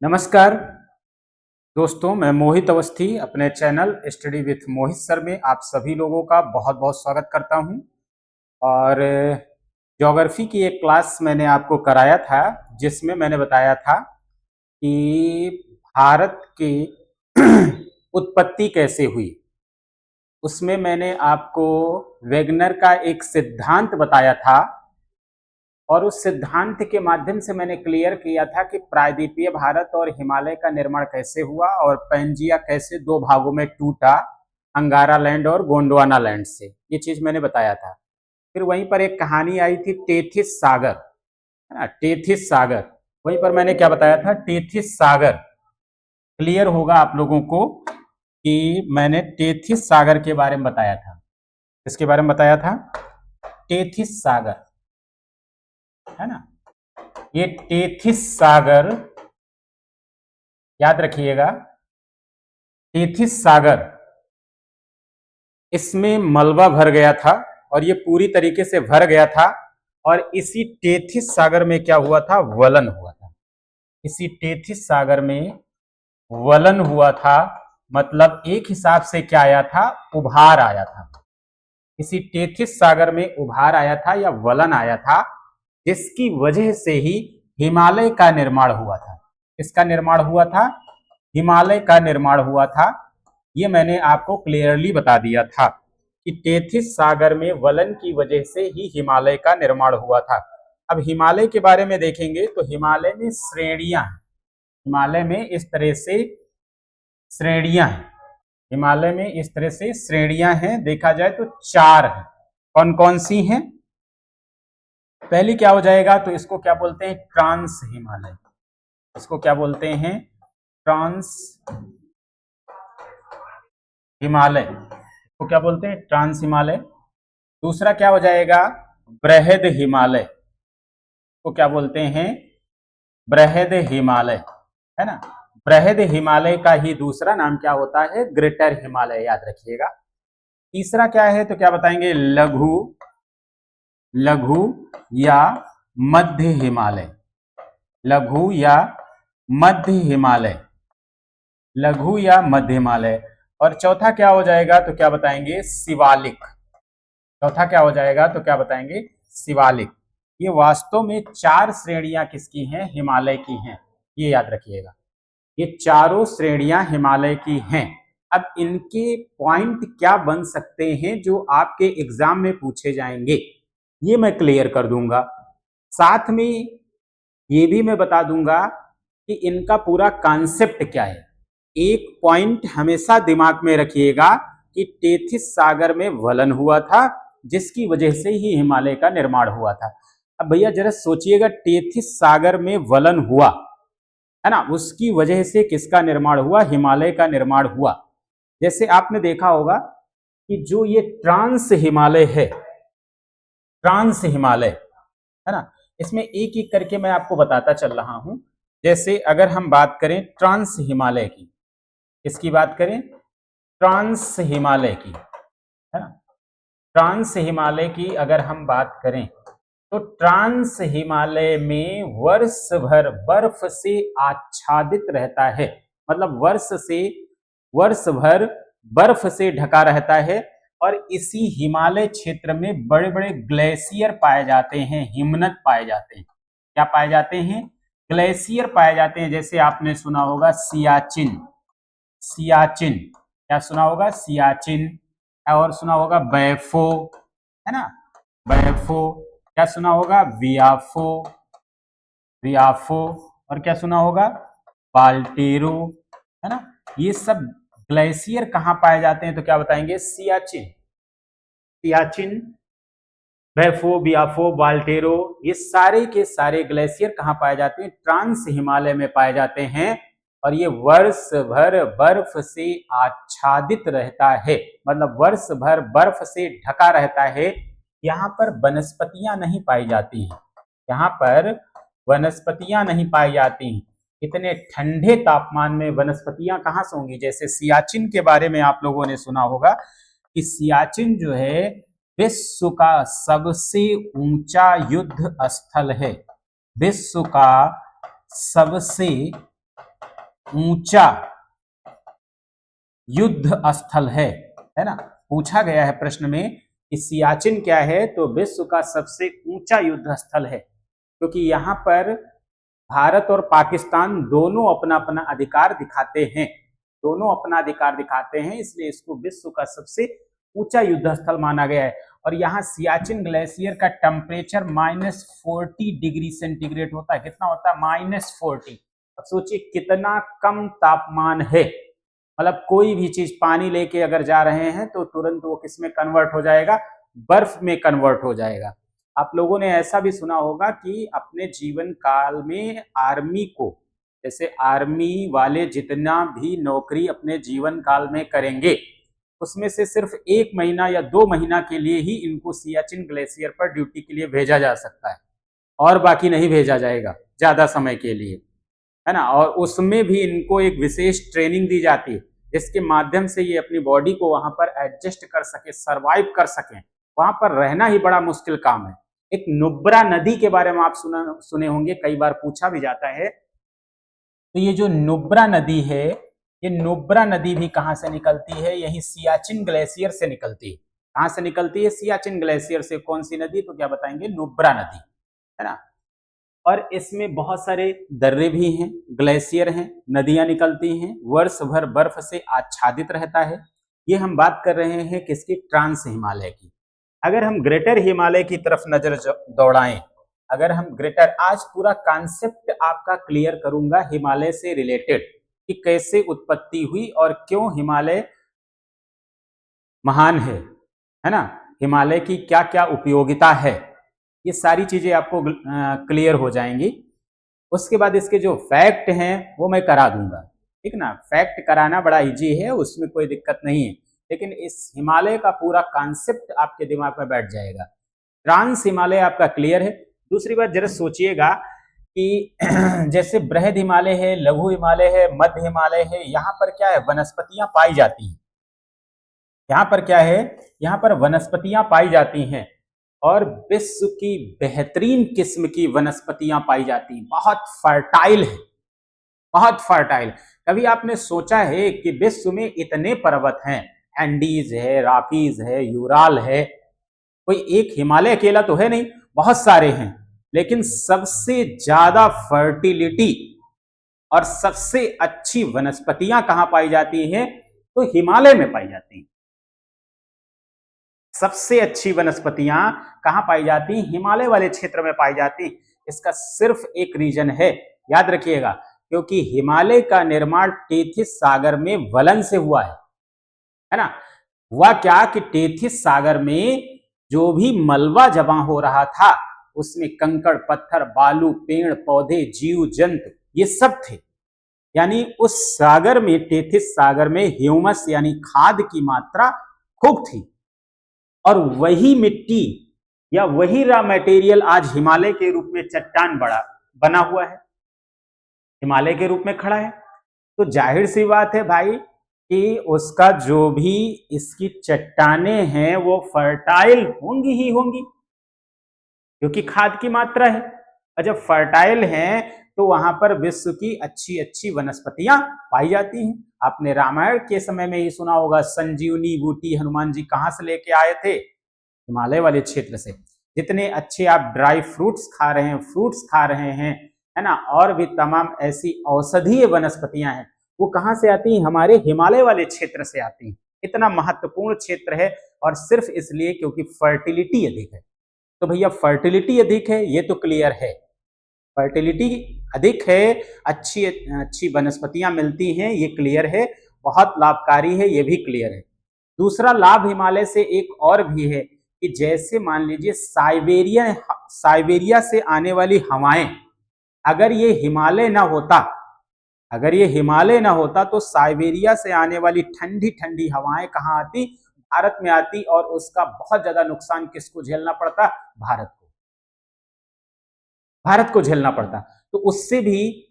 नमस्कार दोस्तों, मैं मोहित अवस्थी अपने channel study with Mohit sir में आप सभी लोगों का बहुत बहुत स्वागत करता हूं। और ज्योग्राफी की एक क्लास मैंने आपको कराया था जिसमें मैंने बताया था कि भारत की उत्पत्ति कैसे हुई। उसमें मैंने आपको वेगनर का एक सिद्धांत बताया था और उस सिद्धांत के माध्यम से मैंने क्लियर किया था कि प्रायद्वीपीय भारत और हिमालय का निर्माण कैसे हुआ और पैंजिया कैसे दो भागों में टूटा, अंगारा लैंड और गोंडवाना लैंड से। ये चीज मैंने बताया था। फिर वहीं पर एक कहानी आई थी टेथिस सागर, है ना, टेथिस सागर। वहीं पर मैंने क्या बताया था, टेथिस सागर। क्लियर होगा आप लोगों को कि मैंने टेथिस सागर के बारे में बताया था। इसके बारे में बताया था टेथिस सागर, है ना। ये टेथिस सागर याद रखिएगा, टेथिस सागर, इसमें मलबा भर गया था और ये पूरी तरीके से भर गया था। और इसी टेथिस सागर में क्या हुआ था, वलन हुआ था। इसी टेथिस सागर में वलन हुआ था, मतलब एक हिसाब से क्या आया था, उभार आया था। इसी टेथिस सागर में उभार आया था या वलन आया था, जिसकी वजह से ही हिमालय का निर्माण हुआ था। किसका निर्माण हुआ था, हिमालय का निर्माण हुआ था। ये मैंने आपको क्लियरली बता दिया था कि टेथिस सागर में वलन की वजह से ही हिमालय का निर्माण हुआ था। अब हिमालय के बारे में देखेंगे तो हिमालय में श्रेणियां हैं। हिमालय में इस तरह से श्रेणियां हैं। हिमालय में इस तरह से श्रेणियां हैं, देखा जाए तो 4 हैं। कौन कौन सी हैं? पहली क्या हो जाएगा, तो इसको क्या बोलते हैं, ट्रांस हिमालय। इसको क्या बोलते हैं, ट्रांस हिमालय। इसको क्या बोलते हैं, ट्रांस हिमालय। दूसरा क्या हो जाएगा, बृहद हिमालय। को क्या बोलते हैं, बृहद हिमालय, है ना। बृहद हिमालय का ही दूसरा नाम क्या होता है, ग्रेटर हिमालय, याद रखिएगा। तीसरा क्या है, तो क्या बताएंगे, लघु, लघु या मध्य हिमालय। लघु या मध्य हिमालय, लघु या मध्य हिमालय। और चौथा क्या हो जाएगा, तो क्या बताएंगे, शिवालिक। चौथा क्या हो जाएगा, तो क्या बताएंगे, शिवालिक। ये वास्तव में 4 श्रेणियां किसकी हैं, हिमालय की हैं। ये याद रखिएगा, ये चारों श्रेणियां हिमालय की हैं। अब इनके पॉइंट क्या बन सकते हैं जो आपके एग्जाम में पूछे जाएंगे, ये मैं क्लियर कर दूंगा। साथ में ये भी मैं बता दूंगा कि इनका पूरा कॉन्सेप्ट क्या है। एक पॉइंट हमेशा दिमाग में रखिएगा कि टेथिस सागर में वलन हुआ था, जिसकी वजह से ही हिमालय का निर्माण हुआ था। अब भैया जरा सोचिएगा, टेथिस सागर में वलन हुआ, है ना, उसकी वजह से किसका निर्माण हुआ, हिमालय का निर्माण हुआ। जैसे आपने देखा होगा कि जो ये ट्रांस हिमालय है, ट्रांस हिमालय, है ना, इसमें एक एक करके मैं आपको बताता चल रहा हूं। जैसे अगर हम बात करें ट्रांस हिमालय की, इसकी बात करें ट्रांस हिमालय की, है ना, ट्रांस हिमालय की अगर हम बात करें तो ट्रांस हिमालय में वर्ष भर बर्फ से आच्छादित रहता है। मतलब वर्ष भर बर्फ से ढका रहता है। और इसी हिमालय क्षेत्र में बड़े बड़े ग्लेशियर पाए जाते हैं, हिमनद पाए जाते हैं। क्या पाए जाते हैं, ग्लेशियर पाए जाते हैं। जैसे आपने सुना होगा सियाचिन, सियाचिन, क्या सुना होगा, सियाचिन। और सुना होगा बैफो, है ना, बैफो। क्या सुना होगा, वियाफो, वियाफो। और क्या सुना होगा, बाल्टेरो, है ना। ये सब ग्लेशियर कहाँ पाए जाते हैं, तो क्या बताएंगे, सियाचिन, सियाचिन, बैफो, बियाफो, बाल्टेरो, ये सारे के सारे ग्लेशियर कहाँ पाए जाते हैं, ट्रांस हिमालय में पाए जाते हैं। और ये वर्ष भर बर्फ से आच्छादित रहता है, मतलब वर्ष भर बर्फ से ढका रहता है। यहाँ पर वनस्पतियां नहीं पाई जाती हैं, यहाँ पर वनस्पतियां नहीं पाई जाती हैं। इतने ठंडे तापमान में वनस्पतियां कहाँ से होंगी। जैसे सियाचिन के बारे में आप लोगों ने सुना होगा कि सियाचिन जो है विश्व का सबसे ऊंचा युद्ध स्थल है। विश्व का सबसे ऊंचा युद्ध स्थल है ना। पूछा गया है प्रश्न में कि सियाचिन क्या है, तो विश्व का सबसे ऊंचा युद्ध स्थल है, क्योंकि यहाँ पर भारत और पाकिस्तान दोनों अपना अपना अधिकार दिखाते हैं, दोनों अपना अधिकार दिखाते हैं, इसलिए इसको विश्व का सबसे ऊंचा युद्ध स्थल माना गया है। और यहाँ सियाचिन ग्लेशियर का टेम्परेचर -40 डिग्री सेंटीग्रेड होता है। कितना होता है? -40। अब सोचिए कितना कम तापमान है, मतलब कोई भी चीज पानी लेके अगर जा रहे हैं तो तुरंत वो किस में कन्वर्ट हो जाएगा? बर्फ में कन्वर्ट हो जाएगा। आप लोगों ने ऐसा भी सुना होगा कि अपने जीवन काल में आर्मी को, जैसे आर्मी वाले जितना भी नौकरी अपने जीवन काल में करेंगे, उसमें से सिर्फ 1 महीना या 2 महीना के लिए ही इनको सियाचिन ग्लेशियर पर ड्यूटी के लिए भेजा जा सकता है, और बाकी नहीं भेजा जाएगा ज्यादा समय के लिए, है ना। और उसमें भी इनको एक विशेष ट्रेनिंग दी जाती है, जिसके माध्यम से ये अपनी बॉडी को वहां पर एडजस्ट कर सके, सरवाइव कर सके। वहां पर रहना ही बड़ा मुश्किल काम है। एक नुब्रा नदी के बारे में आप सुने होंगे, कई बार पूछा भी जाता है। तो ये जो नुब्रा नदी है, ये नुब्रा नदी भी कहां से निकलती है? यही सियाचिन ग्लेशियर से निकलती है। कहां से निकलती है? सियाचिन ग्लेशियर से। कौन सी नदी? तो क्या बताएंगे? नुब्रा नदी, है ना। और इसमें बहुत सारे दर्रे भी हैं, ग्लेशियर हैं, नदियां निकलती हैं, वर्ष भर बर्फ से आच्छादित रहता है। ये हम बात कर रहे हैं किसकी? ट्रांस हिमालय की। अगर हम ग्रेटर हिमालय की तरफ नजर दौड़ाएं, अगर हम ग्रेटर, आज पूरा कॉन्सेप्ट आपका क्लियर करूंगा हिमालय से रिलेटेड, कि कैसे उत्पत्ति हुई और क्यों हिमालय महान है ना। हिमालय की क्या क्या उपयोगिता है, ये सारी चीजें आपको क्लियर हो जाएंगी। उसके बाद इसके जो फैक्ट हैं वो मैं करा दूंगा, ठीक ना। फैक्ट कराना बड़ा इजी है, उसमें कोई दिक्कत नहीं है, लेकिन इस हिमालय का पूरा कॉन्सेप्ट आपके दिमाग में बैठ जाएगा। ट्रांस हिमालय आपका क्लियर है। दूसरी बात जरा सोचिएगा कि जैसे बृहद हिमालय है, लघु हिमालय है, मध्य हिमालय है, यहाँ पर क्या है? वनस्पतियां पाई जाती हैं। यहाँ पर क्या है? यहाँ पर वनस्पतियां पाई जाती हैं, और विश्व की बेहतरीन किस्म की वनस्पतियां पाई जाती हैं। बहुत फर्टाइल है, बहुत फर्टाइल। कभी आपने सोचा है कि विश्व में इतने पर्वत हैं, एंडीज है, रॉकीज है, यूराल है, कोई एक हिमालय अकेला तो है नहीं, बहुत सारे हैं, लेकिन सबसे ज्यादा फर्टिलिटी और सबसे अच्छी वनस्पतियां कहां पाई जाती हैं? तो हिमालय में पाई जाती हैं। सबसे अच्छी वनस्पतियां कहां पाई जाती? हिमालय वाले क्षेत्र में पाई जाती। इसका सिर्फ एक रीजन है, याद रखिएगा, क्योंकि हिमालय का निर्माण टेथिस सागर में वलन से हुआ है ना। हुआ क्या कि टेथिस सागर में जो भी मलबा जमा हो रहा था, उसमें कंकड़ पत्थर, बालू, पेड़ पौधे, जीव जंतु, ये सब थे। यानी उस सागर में, टेथिस सागर में ह्यूमस यानी खाद की मात्रा खूब थी, और वही मिट्टी या वही रॉ मटेरियल आज हिमालय के रूप में चट्टान बना हुआ है, हिमालय के रूप में खड़ा है। तो जाहिर सी बात है भाई कि उसका जो भी इसकी चट्टानें हैं वो फर्टाइल होंगी ही होंगी, क्योंकि खाद की मात्रा है। और जब फर्टाइल हैं तो वहां पर विश्व की अच्छी अच्छी वनस्पतियां पाई जाती हैं। आपने रामायण के समय में ही सुना होगा, संजीवनी बूटी हनुमान जी कहां से लेके आए थे? हिमालय वाले क्षेत्र से। जितने अच्छे आप ड्राई फ्रूट्स खा रहे हैं, फ्रूट्स खा रहे हैं, है ना, और भी तमाम ऐसी औषधीय वनस्पतियां हैं, वो कहां से आती हैं? हमारे हिमालय वाले क्षेत्र से आती हैं। इतना महत्वपूर्ण क्षेत्र है, और सिर्फ इसलिए क्योंकि फर्टिलिटी अधिक है। तो भैया फर्टिलिटी अधिक है, ये तो क्लियर है, फर्टिलिटी अधिक है, अच्छी अच्छी वनस्पतियां मिलती हैं, ये क्लियर है, बहुत लाभकारी है, ये भी क्लियर है। दूसरा लाभ हिमालय से एक और भी है कि जैसे मान लीजिए साइबेरिया से आने वाली हवाएं, अगर ये हिमालय ना होता, अगर ये हिमालय ना होता तो साइबेरिया से आने वाली ठंडी ठंडी हवाएं कहाँ आती? भारत में आती, और उसका बहुत ज्यादा नुकसान किसको झेलना पड़ता? भारत को झेलना पड़ता। तो उससे भी,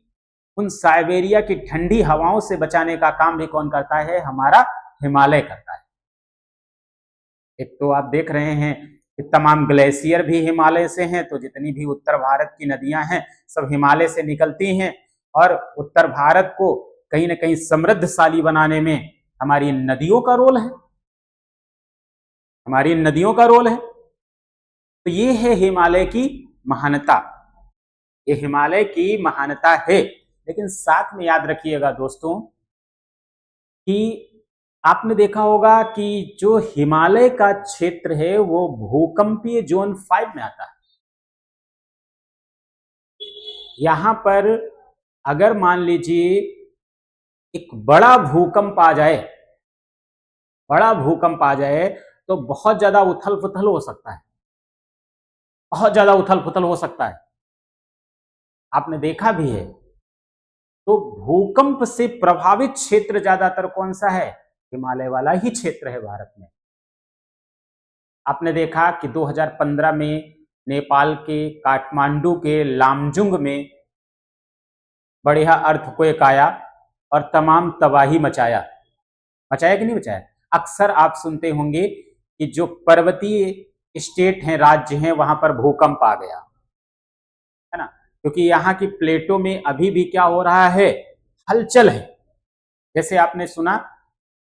उन साइबेरिया की ठंडी हवाओं से बचाने का काम भी कौन करता है? हमारा हिमालय करता है। एक तो आप देख रहे हैं कि तमाम ग्लेशियर भी हिमालय से हैं, तो जितनी भी उत्तर भारत की नदियां हैं सब हिमालय से निकलती हैं, और उत्तर भारत को कहीं ना कहीं समृद्धशाली बनाने में हमारी नदियों का रोल है, हमारी नदियों का रोल है। तो ये है हिमालय की महानता, ये हिमालय की महानता है। लेकिन साथ में याद रखिएगा दोस्तों कि आपने देखा होगा कि जो हिमालय का क्षेत्र है वो भूकंपीय जोन 5 में आता है। यहां पर अगर मान लीजिए एक बड़ा भूकंप आ जाए, बड़ा भूकंप आ जाए तो बहुत ज्यादा उथल पुथल हो सकता है, बहुत ज्यादा उथल पुथल हो सकता है, आपने देखा भी है। तो भूकंप से प्रभावित क्षेत्र ज्यादातर कौन सा है? हिमालय वाला ही क्षेत्र है भारत में। आपने देखा कि 2015 में नेपाल के काठमांडू के लामजुंग में बढ़िया अर्थक्वेक आया और तमाम तबाही मचाया, मचाया कि नहीं मचाया? अक्सर आप सुनते होंगे कि जो पर्वतीय स्टेट हैं, राज्य हैं, वहां पर भूकंप आ गया है ना, क्योंकि यहाँ की प्लेटों में अभी भी क्या हो रहा है? हलचल है। जैसे आपने सुना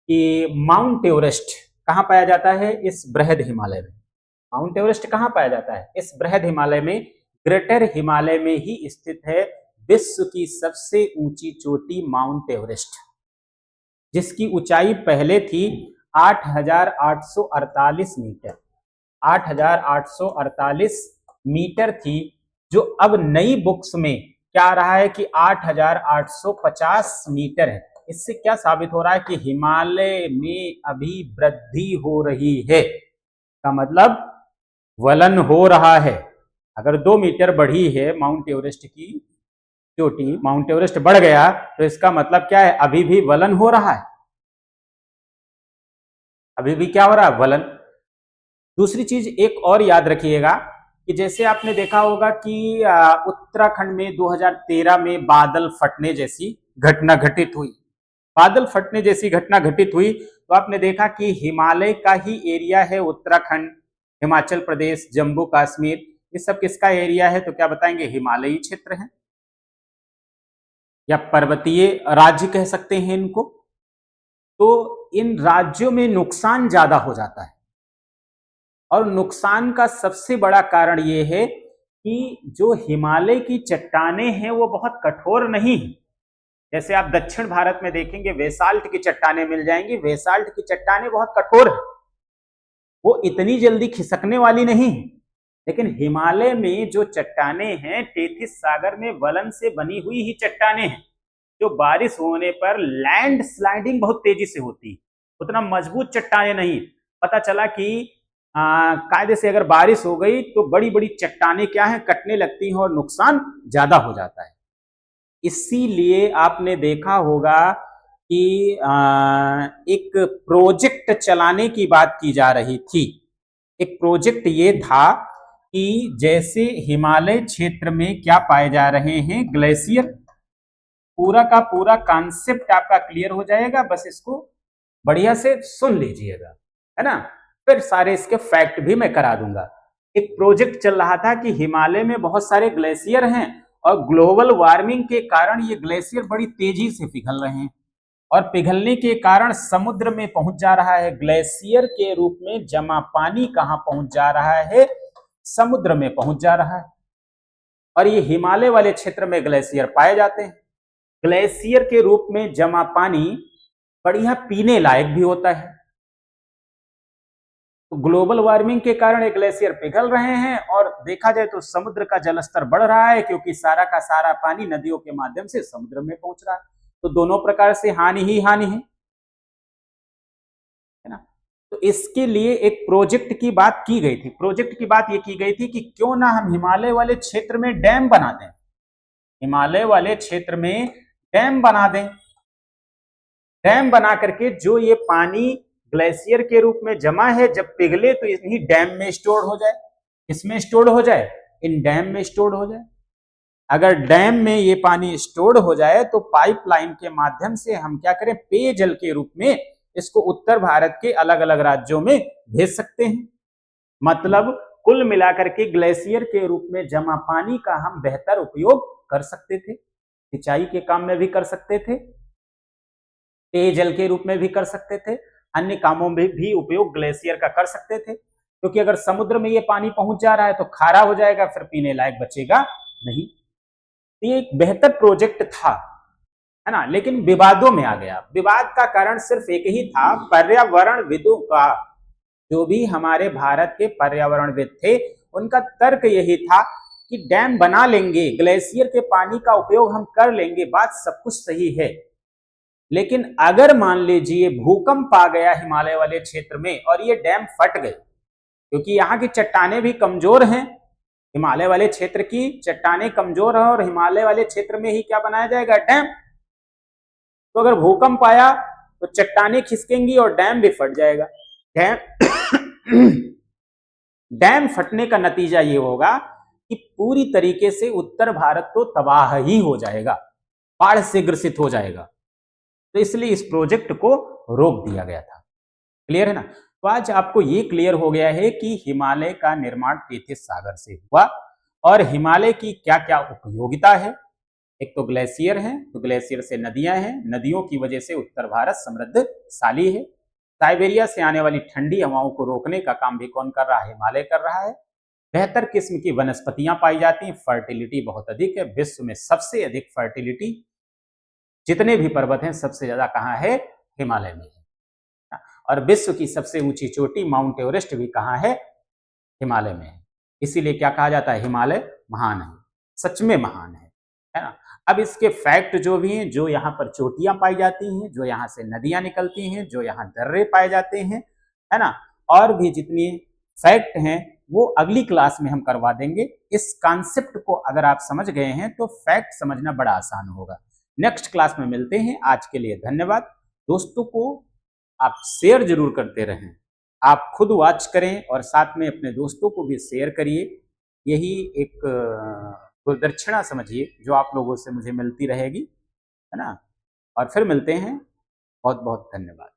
कि माउंट एवरेस्ट कहाँ पाया जाता है? इस बृहद हिमालय में। माउंट एवरेस्ट कहाँ पाया जाता है? इस बृहद हिमालय में, ग्रेटर हिमालय में ही स्थित है विश्व की सबसे ऊंची चोटी माउंट एवरेस्ट, जिसकी ऊंचाई पहले थी 8,848 मीटर, 8,848 मीटर थी, जो अब नई बुक्स में क्या आ रहा है कि 8,850 मीटर है। इससे क्या साबित हो रहा है कि हिमालय में अभी वृद्धि हो रही है, का मतलब वलन हो रहा है। अगर 2 मीटर बढ़ी है माउंट एवरेस्ट की चोटी, माउंट एवरेस्ट बढ़ गया, तो इसका मतलब क्या है? अभी भी वलन हो रहा है, अभी भी क्या हो रहा है? वलन। दूसरी चीज एक और याद रखिएगा कि जैसे आपने देखा होगा कि उत्तराखंड में 2013 में बादल फटने जैसी घटना घटित हुई, बादल फटने जैसी घटना घटित हुई, तो आपने देखा कि हिमालय का ही एरिया है उत्तराखंड, हिमाचल प्रदेश, जम्मू कश्मीर, ये सब किसका एरिया है? तो क्या बताएंगे? हिमालयी क्षेत्र है, या पर्वतीय राज्य कह सकते हैं इनको। तो इन राज्यों में नुकसान ज्यादा हो जाता है, और नुकसान का सबसे बड़ा कारण यह है कि जो हिमालय की चट्टानें हैं वो बहुत कठोर नहीं है। जैसे आप दक्षिण भारत में देखेंगे बेसाल्ट की चट्टानें मिल जाएंगी, बेसाल्ट की चट्टानें बहुत कठोर है, वो इतनी जल्दी खिसकने वाली नहीं है। लेकिन हिमालय में जो चट्टानें हैं, टेथिस सागर में वलन से बनी हुई ही चट्टानें हैं, जो बारिश होने पर लैंड स्लाइडिंग बहुत तेजी से होती है, उतना मजबूत चट्टानें नहीं। पता चला कि कायदे से अगर बारिश हो गई तो बड़ी बड़ी चट्टानें क्या है? कटने लगती हैं और नुकसान ज्यादा हो जाता है। इसीलिए आपने देखा होगा कि एक प्रोजेक्ट चलाने की बात की जा रही थी। एक प्रोजेक्ट ये था कि जैसे हिमालय क्षेत्र में क्या पाए जा रहे हैं? ग्लेशियर। पूरा का पूरा कॉन्सेप्ट आपका क्लियर हो जाएगा, बस इसको बढ़िया से सुन लीजिएगा, है ना। फिर सारे इसके फैक्ट भी मैं करा दूंगा। एक प्रोजेक्ट चल रहा था कि हिमालय में बहुत सारे ग्लेशियर हैं और ग्लोबल वार्मिंग के कारण ये ग्लेशियर बड़ी तेजी से पिघल रहे हैं, और पिघलने के कारण समुद्र में पहुंच जा रहा है। ग्लेशियर के रूप में जमा पानी कहां पहुंच जा रहा है? समुद्र में पहुंच जा रहा है। और ये हिमालय वाले क्षेत्र में ग्लेशियर पाए जाते हैं। ग्लेशियर के रूप में जमा पानी बढ़िया पीने लायक भी होता है। तो ग्लोबल वार्मिंग के कारण ये ग्लेशियर पिघल रहे हैं, और देखा जाए तो समुद्र का जलस्तर बढ़ रहा है, क्योंकि सारा का सारा पानी नदियों के माध्यम से समुद्र में पहुंच रहा है। तो दोनों प्रकार से हानि ही हानि है ना। तो इसके लिए एक प्रोजेक्ट की बात की गई थी। प्रोजेक्ट की बात ये की गई थी कि क्यों ना हम हिमालय वाले क्षेत्र में डैम बना दें, हिमालय वाले क्षेत्र में डैम बना दें। डैम बना करके जो ये पानी ग्लेशियर के रूप में जमा है, जब पिघले तो इन्हीं डैम में स्टोर हो जाए। इसमें स्टोर हो जाए, इन डैम में स्टोर हो जाए। अगर डैम में ये पानी स्टोर हो जाए तो पाइपलाइन के माध्यम से हम क्या करें? पेयजल के रूप में इसको उत्तर भारत के अलग अलग राज्यों में भेज सकते हैं। मतलब कुल मिलाकर के ग्लेशियर के रूप में जमा पानी का हम बेहतर उपयोग कर सकते थे, सिंचाई के काम में भी कर सकते थे, पेयजल के रूप में भी कर सकते थे, अन्य कामों में भी उपयोग ग्लेशियर का कर सकते थे, क्योंकि अगर समुद्र में ये पानी पहुंच जा रहा है तो खारा हो जाएगा, फिर पीने लायक बचेगा नहीं। ये एक बेहतर प्रोजेक्ट था, है ना, लेकिन विवादों में आ गया। विवाद का कारण सिर्फ एक ही था, पर्यावरणविदों का, जो भी हमारे भारत के पर्यावरणविद थे उनका तर्क यही था कि डैम बना लेंगे, ग्लेशियर के पानी का उपयोग हम कर लेंगे, बात सब कुछ सही है, लेकिन अगर मान लीजिए भूकंप आ गया हिमालय वाले क्षेत्र में और ये डैम फट गए, क्योंकि यहाँ की चट्टाने भी कमजोर हैं, हिमालय वाले क्षेत्र की चट्टाने कमजोर है और हिमालय वाले क्षेत्र में ही क्या बनाया जाएगा, डैम। तो अगर भूकंप आया तो चट्टाने खिसकेंगी और डैम भी फट जाएगा। डैम डैम फटने का नतीजा ये होगा कि पूरी तरीके से उत्तर भारत तो तबाह ही हो जाएगा, बाढ़ से ग्रसित हो जाएगा। तो इसलिए इस प्रोजेक्ट को रोक दिया गया था। क्लियर है ना। तो आज आपको ये क्लियर हो गया है कि हिमालय का निर्माण टेथिस सागर से हुआ और हिमालय की क्या क्या उपयोगिता है। एक तो ग्लेशियर है, तो ग्लेशियर से नदियां हैं, नदियों की वजह से उत्तर भारत समृद्धशाली है। साइबेरिया से आने वाली ठंडी हवाओं को रोकने का काम भी कौन कर रहा है, हिमालय कर रहा है। बेहतर किस्म की वनस्पतियां पाई जाती हैं, फर्टिलिटी बहुत अधिक है, विश्व में सबसे अधिक फर्टिलिटी, जितने भी पर्वत हैं सबसे ज्यादा कहाँ है, हिमालय में है। और विश्व की सबसे ऊंची चोटी माउंट एवरेस्ट भी कहाँ है, हिमालय में है। इसीलिए क्या कहा जाता है, हिमालय महान है, सच में महान है ना। अब इसके फैक्ट जो भी हैं, जो यहाँ पर चोटियां पाई जाती हैं, जो यहाँ से नदियां निकलती हैं, जो यहाँ दर्रे पाए जाते हैं, है ना, और भी जितनी फैक्ट हैं वो अगली क्लास में हम करवा देंगे। इस कॉन्सेप्ट को अगर आप समझ गए हैं तो फैक्ट समझना बड़ा आसान होगा। नेक्स्ट क्लास में मिलते हैं। आज के लिए धन्यवाद। दोस्तों को आप शेयर जरूर करते रहें, आप खुद वॉच करें और साथ में अपने दोस्तों को भी शेयर करिए। यही एक गुणदक्षिणा समझिए जो आप लोगों से मुझे मिलती रहेगी, है ना। और फिर मिलते हैं। बहुत बहुत धन्यवाद।